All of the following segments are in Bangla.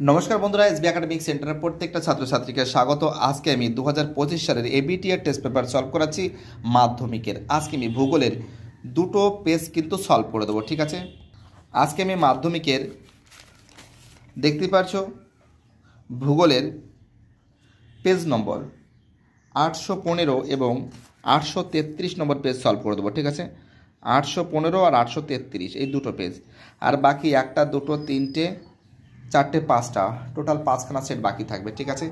নমস্কার বন্ধুরা, এসবি একাডেমিক সেন্টারের প্রত্যেকটা ছাত্রছাত্রীকে স্বাগত। আজকে আমি 2025 সালের এবিটিএর টেস্ট পেপার সলভ করাচ্ছি মাধ্যমিকের। আজকে আমি ভূগোলের দুটো পেজ কিন্তু সলভ করে দেবো, ঠিক আছে। আজকে আমি মাধ্যমিকের দেখতে পারছো ভূগোলের পেজ নম্বর 815 এবং 833 নম্বর পেজ সলভ করে দেবো, ঠিক আছে। 815 আর 833 এই দুটো পেজ, আর বাকি একটা দুটো তিনটে চারটে পাঁচটা টোটাল পাঁচখানা সেট বাকি থাকবে, ঠিক আছে।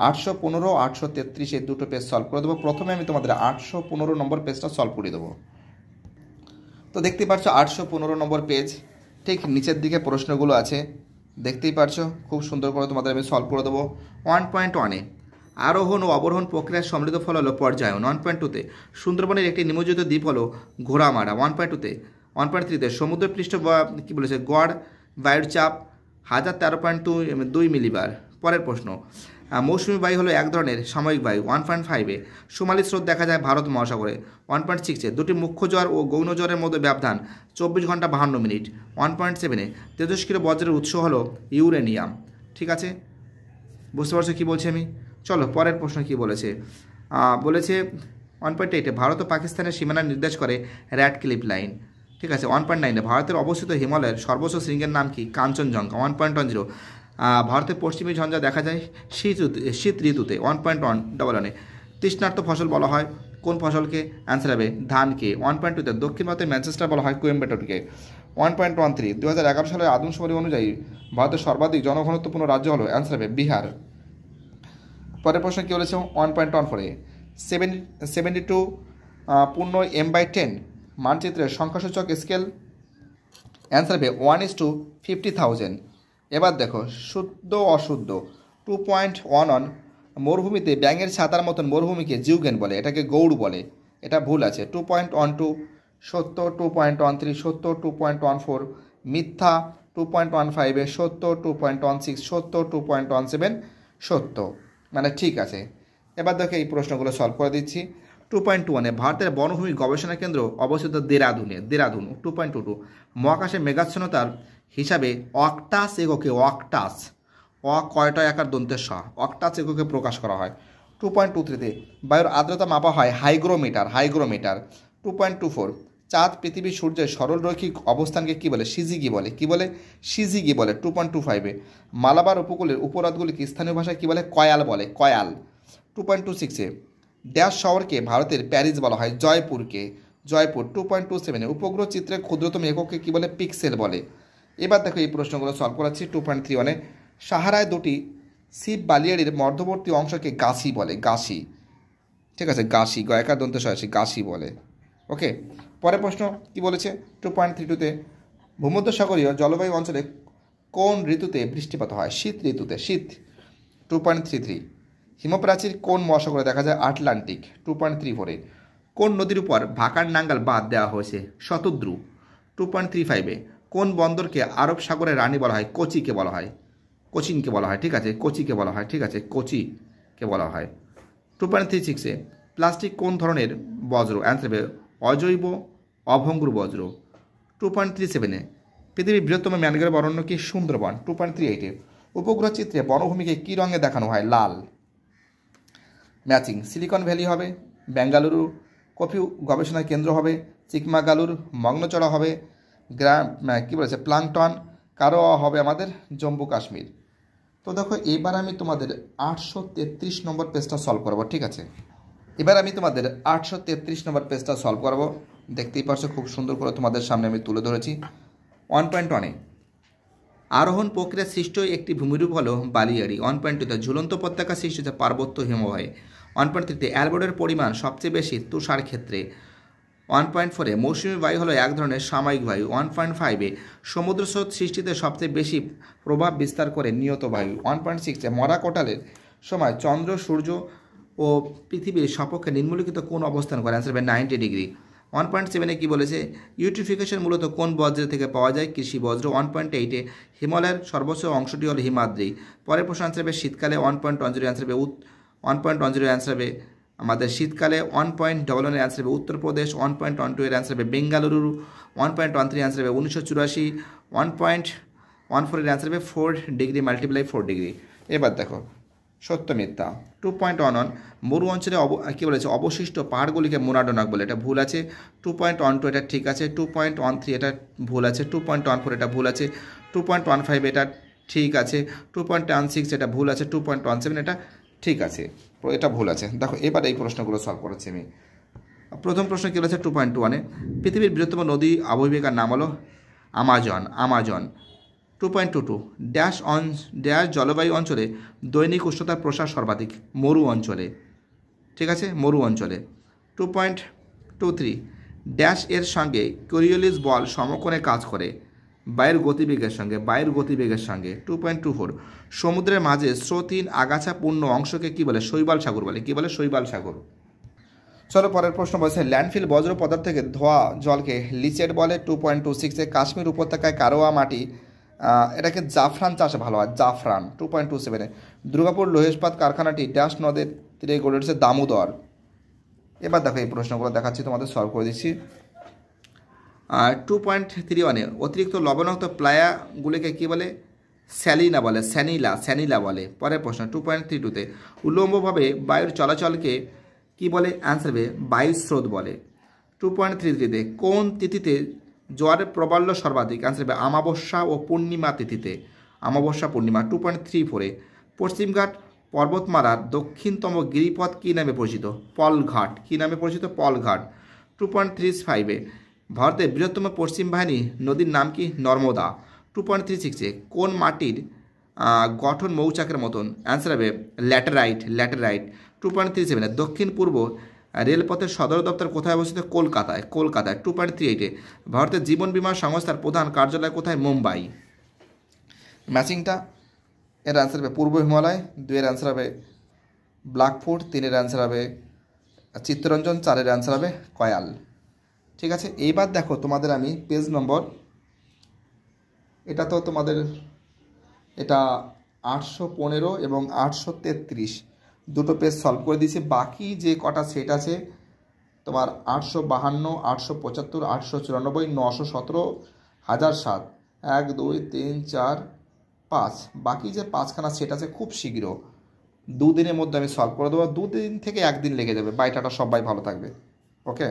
815 833 এই দুটো পেজ সলভ করে দেবো। প্রথমে আমি তোমাদের 815 নম্বর পেজটা সলভ করে দেবো। তো দেখতেই পাচ্ছ 815 নম্বর পেজ, ঠিক নিচের দিকে প্রশ্নগুলো আছে, দেখতেই পাচ্ছ। খুব সুন্দর করে তোমাদের আমি সলভ করে দেবো। 1.1-এ আরোহণ ও অবরোহণ প্রক্রিয়ার সম্মিলিত ফল হলো পর্যায়ন। 1.2-তে সুন্দরবনের একটি নিমজ্জিত দ্বীপ হলো ঘোড়ামারা। 1.2-তে 1.3-তে সমুদ্রপৃষ্ঠ কী বলেছে গড় বায়ুর চাপ 1013.2 মিলিবার। পরের প্রশ্ন, মৌসুমী বায়ু হলো এক ধরনের সাময়িক বায়ু। 1.5-এ সোমালি স্রোত দেখা যায় ভারত মহাসাগরে। 1.6-এ দুটি মুখ্য জ্বর ও গৌণ জ্বরের মধ্যে ব্যবধান 24 ঘন্টা 52 মিনিট। 1.7-এ তেজস্ক্রিয় বজ্রের উৎস হলো ইউরেনিয়াম, ঠিক আছে। বুঝতে পারছো কী বলছি আমি? চলো পরের প্রশ্ন কী বলেছে। বলেছে 1.8-এ ভারত ও পাকিস্তানের সীমানা নির্দেশ করে র্যাডক্লিফ লাইন, ঠিক আছে। 1.9-এ ভারতের অবস্থিত হিমালয়ের সর্বোচ্চ শৃঙ্গের নাম কি? কাঞ্চনজঙ্ঘা। 1.10 ভারতের পশ্চিমী ঝঞ্ঝা দেখা যায় শীত ঋতুতে। 1.1 তৃষ্ণার্ত ফসল বলা হয় কোন ফসলকে? অ্যান্সার হবে ধানকে। 1.2-তে দক্ষিণ ভারতের ম্যানচেস্টার বলা হয় কোয়েম্বাটোরকে। 1.13 2011 সালের আদমশুমারি অনুযায়ী ভারতের সর্বাধিক জনঘনত্বপূর্ণ রাজ্য হলো অ্যান্সার হবে বিহার। পরের প্রশ্ন কী বলেছে? 1.14-এ 72 পূর্ণ m/10 মানচিত্রের সংখ্যাসূচক স্কেল অ্যান্সার হবে 1:50,000। এবার দেখো শুদ্ধ অশুদ্ধ। 2.11 মরুভূমিতে ব্যাঙের ছাতার মতন মরুভূমিকে জিউগেন বলে, এটাকে গৌড় বলে, এটা ভুল আছে। 2.12 সত্য। 2.13 সত্য। 2.14 মিথ্যা। 2.15 সত্য। 2.16 সত্য। 2.17 সত্য, মানে ঠিক আছে। এবার দেখো এই প্রশ্নগুলো সলভ করে দিচ্ছি। 2.21-এ ভারতের বনভূমি গবেষণা কেন্দ্র অবস্থিত দেরাদুনে। 2.22 মহাকাশে মেঘাচ্ছন্নতার হিসাবে অক্টাস এককে কয়টা একার দন্তের অক্টাস এককে প্রকাশ করা হয়। 2.23-তে বায়ুর আর্দ্রতা মাপা হয় হাইগ্রোমিটার। 2.24 চাঁদ পৃথিবী সূর্যের সরল রৈখিক অবস্থানকে কী বলে? সিজিগি বলে। কী বলে? সিজিগি বলে। 2.25-এ মালাবার উপকূলের উপহ্রদগুলিকে স্থানীয় ভাষায় কী বলে? কয়াল বলে, কয়াল। 2.26-এ ড্যাশ শহরকে ভারতের প্যারিস বলা হয়, জয়পুরকে, জয়পুর। 2.27-এ উপগ্রহ চিত্রের ক্ষুদ্রতম এককে কী বলে? পিক্সেল বলে। এবার দেখো এই প্রশ্নগুলো সলভ করাচ্ছি। 2.31-এ সাহারায় দুটি শিব বালিয়াড়ির মধ্যবর্তী অংশকে গাছি বলে, গাছি, ঠিক আছে, গাছি, গয়কার দন্ত সহাসী গাছি বলে। ওকে, পরের প্রশ্ন কি বলেছে? 2.32-তে ভূমধ্যসাগরীয় জলবায়ু অঞ্চলে কোন ঋতুতে বৃষ্টিপাত হয়? শীত ঋতুতে, শীত। 2.33 হিমপ্রাচীর কোন মহাসাগরে দেখা যায়? আটলান্টিক। 2.34-এ কোন নদীর উপর ভাকার নাঙ্গাল বাঁধ দেওয়া হয়েছে? শতদ্রু। 2.35-এ কোন বন্দরকে আরব সাগরের রানী বলা হয়? কোচিকে বলা হয়, কোচিনকে বলা হয়, ঠিক আছে, কোচিকে বলা হয়, ঠিক আছে, কোচিকে বলা হয়। 2.36-এ প্লাস্টিক কোন ধরনের বজ্র? অ্যান্সার হবে অজৈব অভঙ্গুর বজ্র। 2.37-এ পৃথিবীর বৃহত্তম ম্যানগ্রোভ অরণ্য কি? সুন্দরবন। 2.38-এ উপগ্রহ চিত্রে বনভূমিকে কী রঙে দেখানো হয়? লাল। ম্যাচিং সিলিকন ভ্যালি হবে, বেঙ্গালুরু কফি গবেষণা কেন্দ্র হবে, চিকমাগালুর, মগ্নচড়া হবে, কী বলেছে প্লাংটন, কারো হবে আমাদের জম্মু কাশ্মীর। তো দেখো এবার আমি তোমাদের 833 নম্বর পেজটা সলভ করবো, ঠিক আছে। এবার আমি তোমাদের 833 নম্বর পেজটা সলভ করবো। দেখতেই পারছো খুব সুন্দর করে তোমাদের সামনে আমি তুলে ধরেছি। 1.1-এ আরোহণ প্রক্রিয়া সৃষ্ট একটি ভূমিরূপ হলো বালিয়াড়ি। 1.2-তে ঝুলন্ত উপত্যকা সৃষ্টি হচ্ছে পার্বত্য হিমবাহে। 1.3-তে অ্যালবেডোর পরিমাণ সবচেয়ে বেশি তুষার ক্ষেত্রে। 1.4-এ মৌসুমী বায়ু হলো এক ধরনের সাময়িক বায়ু। 1.5-এ সমুদ্র স্রোত সৃষ্টিতে সবচেয়ে বেশি প্রভাব বিস্তার করে নিয়ত বায়ু। 1.6-এ মরা কোটালের সময় চন্দ্র সূর্য ও পৃথিবীর সপক্ষে নিম্নলিখিত কোন অবস্থান করে? অ্যান্সার হবে 90 ডিগ্রি। 1.7-এ কী বলেছে? ইউট্রিফিকেশন মূলত কোন বজ্র থেকে পাওয়া যায়? কৃষি বজ্র। 1.8-এ হিমালয়ের সর্বোচ্চ অংশটি হল হিমাদ্রি। পরের প্রশ্ন অ্যান্সার হবে শীতকালে। 1.10 অ্যান্সার হবে 1.10 অ্যান্সার হবে আমাদের শীতকালে। 1.11 এর অ্যান্সার হবে উত্তরপ্রদেশ। 1.12 এর অ্যান্সার হবে বেঙ্গালুরু। 1.13 অ্যান্সার হবে 1984। 1/4 এর অ্যান্সার হবে 4 ডিগ্রি মাল্টিপ্লাই 4 ডিগ্রি। এবার দেখো সত্য মিথ্যা। 2.11 মরু অঞ্চলে কী বলেছে অবশিষ্ট পাহাড়গুলিকে মোনাডোনাক বলে, এটা ভুল আছে। 2.12 এটা ঠিক আছে। 2.13 এটা ভুল আছে। 2.14 এটা ভুল আছে। 2.15 এটা ঠিক আছে। 2.16 এটা ভুল আছে। 2.17 এটা ঠিক আছে, এটা ভুল আছে। দেখো এবার এই প্রশ্নগুলো সলভ করেছি আমি। প্রথম প্রশ্ন কী বলেছে 2.1-এ পৃথিবীর বৃহত্তম নদী অববাহিকার নাম হলো আমাজন। 2.22 ড্যাশ জলবায়ু অঞ্চলে দৈনিক উষ্ণতার প্রসার সর্বাধিক, মরু অঞ্চলে, ঠিক আছে, মরু অঞ্চলে। 2.23 ড্যাশ এর সঙ্গে কোরিওলিস বল সমকোণে কাজ করে, বায়ুর গতিবেগের সঙ্গে। 2.24 সমুদ্রের মাঝে স্রোতহীন আগাছাপূর্ণ অংশকে কী বলে, শৈবাল সাগর বলে। কী বলে, শৈবাল সাগর। চলো পরের প্রশ্ন বলছে ল্যান্ডফিল বজ্র পদার্থ থেকে ধোয়া জলকে লিচেট বলে। 2.26 কাশ্মীর উপত্যকায় কারোয়া মাটি, এটাকে জাফরান চাষে ভালো হয়, জাফরান। 2.27 দুর্গাপুর লোহ ইস্পাত কারখানাটি ড্যাশ নদের তীরে গড়ে উঠেছে, দামোদর। এবার দেখো এই প্রশ্নগুলো দেখাচ্ছি, তোমাদের সলভ করে দিচ্ছি। 2.31 অতিরিক্ত লবণাক্ত প্লায়াগুলিকে কী বলে, স্যানিলা বলে। পরের প্রশ্ন 2.32 উল্লম্বভাবে বায়ুর চলাচলকে কি বলে, অ্যান্সার হবে বায়ুস্রোত বলে। 2.33 কোন তিথিতে জোয়ারের প্রবল্য সর্বাধিক, অ্যান্সার হবে অমাবস্যা ও পূর্ণিমা তিথিতে, অমাবস্যা পূর্ণিমা। 2.34 পশ্চিমঘাট পর্বতমালার দক্ষিণতম গিরিপথ কী নামে পরিচিত, পলঘাট। কী নামে পরিচিত, পলঘাট। 2.35 ভারতের বৃহত্তম পশ্চিম বাহিনী নদীর নাম কি, নর্মদা। 2.36 কোন মাটির গঠন মৌচাকের মতন, অ্যান্সার হবে ল্যাটেরাইট। 2.37 দক্ষিণ পূর্ব রেলপথের সদর দপ্তর কোথায় অবস্থিত, কলকাতায়। 2.38 ভারতের জীবন বীমা সংস্থার প্রধান কার্যালয় কোথায়, মুম্বাই। ম্যাচিংটা, এর অ্যান্সার হবে পূর্ব হিমালয়। 2-এর অ্যান্সার হবে ব্ল্যাকফুট। 3-এর অ্যান্সার হবে চিত্তরঞ্জন। 4-এর অ্যান্সার হবে কয়াল। ঠিক আছে, এইবার দেখো তোমাদের আমি পেজ নম্বর, এটা তো তোমাদের এটা 815 এবং 833 দুটো পেজ সলভ করে দিয়েছি। বাকি যে কটা সেট আছে তোমার 852, 875, 894, 917, 1007, 1, 2, 3, 4, 5, বাকি যে 5খানা সেট আছে খুব শীঘ্র 2 দিনের মধ্যে আমি সলভ করে দেবো। 2 দিন থেকে 1 দিন লেগে যাবে। বাই টাটা, সবাই ভালো থাকবে। ওকে।